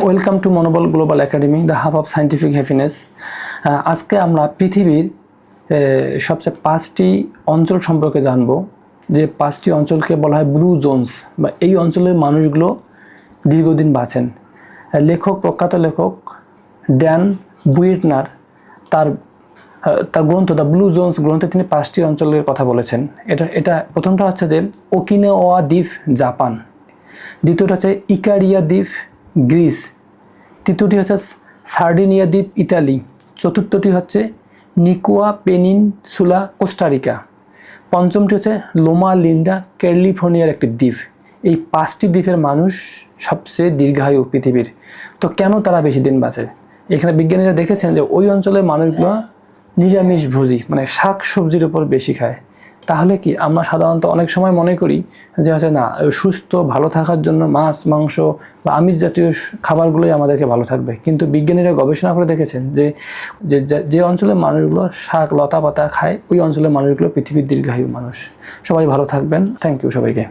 Welcome to মনোবল global academy, the hub of scientific happiness. আজকে আমরা পৃথিবীর সবচেয়ে 5টি অঞ্চল সম্পর্কে জানব, যে 5টি অঞ্চলকে বলা হয় ব্লু জোনস, বা এই অঞ্চলের মানুষগুলো দীর্ঘদিন বাঁচেন। প্রখ্যাত লেখক ড্যান বুয়েটনার তার গ্রন্থ দ্য ব্লু জোনস গ্রন্থে তিনি 5টি অঞ্চলের কথা বলেছেন। এটা প্রথমটা হচ্ছে যে ওকিনাওয়া দ্বীপ জাপান, দ্বিতীয়টা হচ্ছে ইকারিয়া দ্বীপ গ্রিস, তৃতীয়টি হচ্ছে সার্ডিনিয়া দ্বীপ ইতালি, চতুর্থটি হচ্ছে নিকোয়া পেনিনসুলা কোস্টারিকা, পঞ্চমটি হচ্ছে লোমা লিন্ডা ক্যালিফোর্নিয়ার একটি দ্বীপ। এই 5টি দ্বীপের মানুষ সবচেয়ে দীর্ঘায়ু পৃথিবীর। তো কেন তারা বেশি দিন বাঁচে? এখানে বিজ্ঞানীরা দেখেছেন যে ওই অঞ্চলের মানুষগুলো নিরামিষভোজী, মানে শাক সবজির উপর বেশি খায়। তাহলে কি আমরা সাধারণত অনেক সময় মনে করি যে হচ্ছে না, সুস্থ ভালো থাকার জন্য মাছ মাংস বা আমিষ জাতীয় খাবারগুলোই আমাদেরকে ভালো থাকবে, কিন্তু বিজ্ঞানীরা গবেষণা করে দেখেছেন যে যে অঞ্চলের মানুষগুলো শাক লতা পাতা খায়, ওই অঞ্চলের মানুষগুলো পৃথিবীর দীর্ঘায়ু মানুষ। সবাই ভালো থাকবেন। থ্যাংক ইউ সবাইকে।